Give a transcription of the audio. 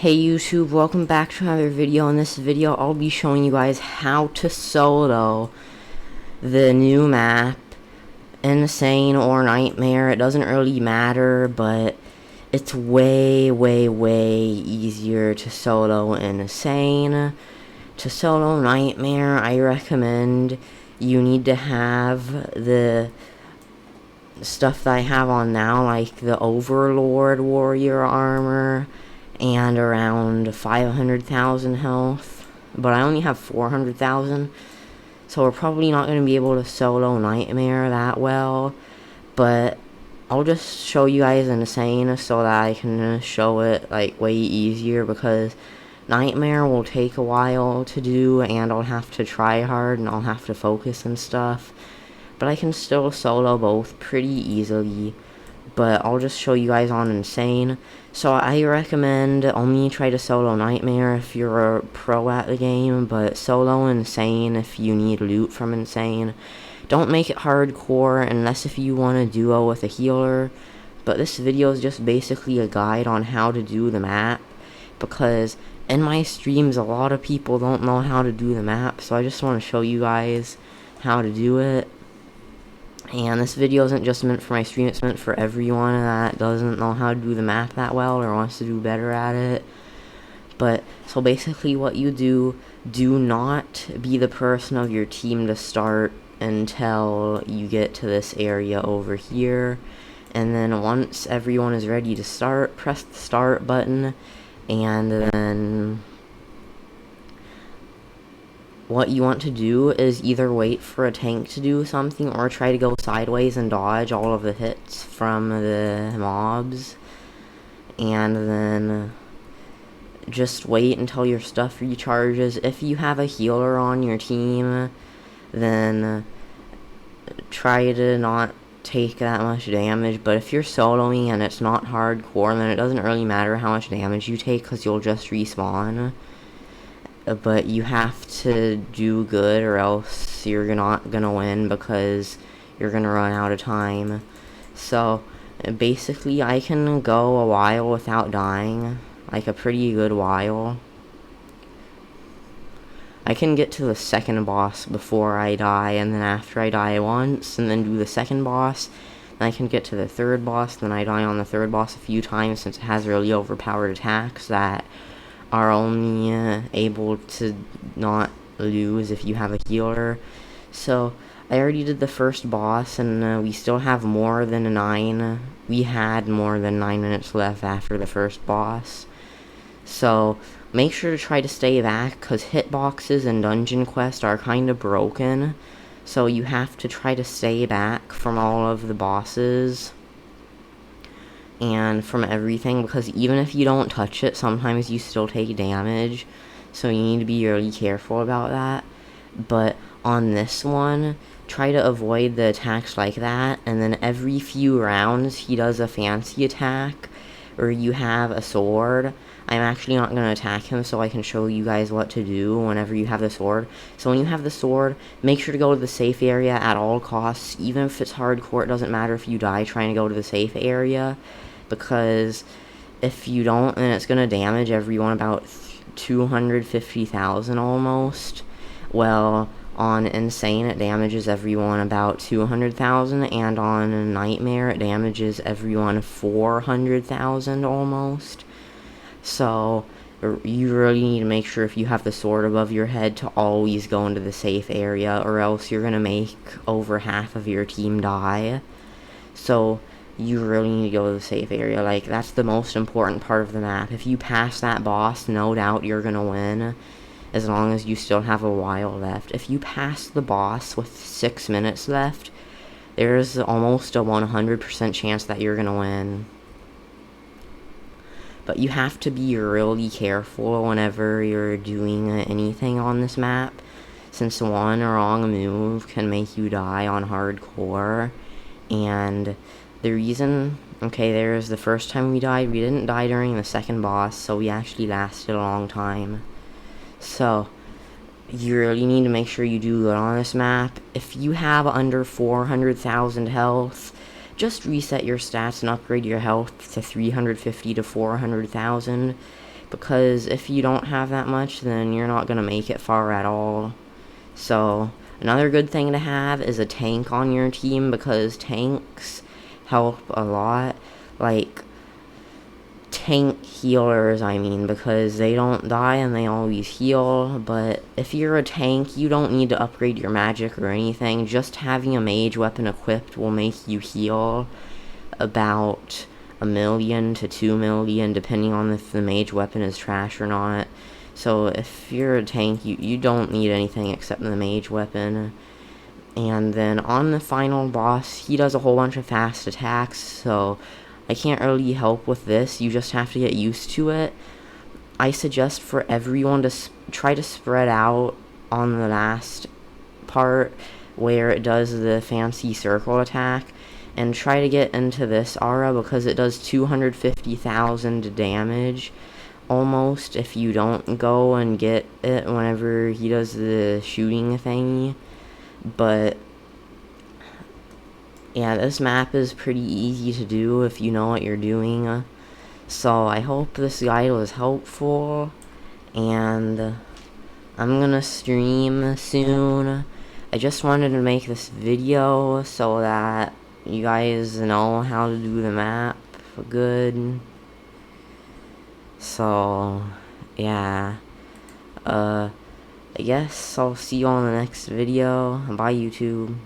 Hey YouTube, welcome back to another video. In this video, I'll be showing you guys how to solo the new map, Insane or Nightmare. It doesn't really matter, but it's way easier to solo Insane. To solo Nightmare, I recommend you need to have the stuff that I have on now, like the Overlord Warrior armor, and around 500,000 health, but I only have 400,000, so we're probably not going to be able to solo Nightmare that well, but I'll just show you guys Insane so that I can show it like way easier, because Nightmare will take a while to do, and I'll have to try hard, and I'll have to focus and stuff, but I can still solo both pretty easily. But I'll just show you guys on Insane. So I recommend only try to solo Nightmare if you're a pro at the game, but solo Insane if you need loot from Insane. Don't make it hardcore unless if you want to duo with a healer, but this video is just basically a guide on how to do the map, because in my streams a lot of people don't know how to do the map, so I just want to show you guys how to do it. And this video isn't just meant for my stream, it's meant for everyone that doesn't know how to do the map that well or wants to do better at it. But, so basically what you do not be the person of your team to start until you get to this area over here. And then once everyone is ready to start, press the start button, and then what you want to do is either wait for a tank to do something or try to go sideways and dodge all of the hits from the mobs, and then just wait until your stuff recharges. If you have a healer on your team, then try to not take that much damage, but if you're soloing and it's not hardcore, then it doesn't really matter how much damage you take, because you'll just respawn. But you have to do good or else you're not gonna win, because you're gonna run out of time. So basically I can go a while without dying, like a pretty good while. I can get to the second boss before I die, and then after I die once, and then do the second boss. Then I can get to the third boss, then I die on the third boss a few times, since it has really overpowered attacks that are only able to not lose if you have a healer. So I already did the first boss, and we still have more than 9. We had more than 9 minutes left after the first boss. So make sure to try to stay back, because hitboxes and dungeon quests are kind of broken. So you have to try to stay back from all of the bosses and from everything, because even if you don't touch it, sometimes you still take damage, so you need to be really careful about that. But on this one, try to avoid the attacks like that, and then every few rounds he does a fancy attack, or you have a sword. I'm actually not going to attack him, so I can show you guys what to do whenever you have the sword. So when you have the sword, make sure to go to the safe area at all costs. Even if it's hardcore, it doesn't matter if you die trying to go to the safe area, because if you don't, then it's going to damage everyone about 250,000 almost. Well, on Insane it damages everyone about 200,000, and on Nightmare it damages everyone 400,000 almost. So you really need to make sure, if you have the sword above your head, to always go into the safe area, or else you're going to make over half of your team die. So you really need to go to the safe area. Like, that's the most important part of the map. If you pass that boss, no doubt you're going to win, as long as you still have a while left. If you pass the boss with 6 minutes left, there's almost a 100% chance that you're going to win. But you have to be really careful whenever you're doing anything on this map, since one wrong move can make you die on hardcore. And the reason, okay, there's the first time we died. We didn't die during the second boss, so we actually lasted a long time. So you really need to make sure you do good on this map. If you have under 400,000 health, just reset your stats and upgrade your health to 350 to 400,000. because if you don't have that much, then you're not gonna make it far at all. So another good thing to have is a tank on your team, because tanks help a lot. Like, tank healers, I mean, because they don't die and they always heal. But if you're a tank, you don't need to upgrade your magic or anything. Just having a mage weapon equipped will make you heal about 1,000,000 to 2,000,000, depending on if the mage weapon is trash or not. So if you're a tank, you don't need anything except the mage weapon. And then on the final boss, he does a whole bunch of fast attacks, so I can't really help with this. You just have to get used to it. I suggest for everyone to try to spread out on the last part where it does the fancy circle attack, and try to get into this aura, because it does 250,000 damage almost if you don't go and get it whenever he does the shooting thingy. But yeah, this map is pretty easy to do if you know what you're doing. So I hope this guide was helpful, and I'm gonna stream soon. I just wanted to make this video so that you guys know how to do the map good. So yeah, I guess I'll see you on the next video. Bye, YouTube.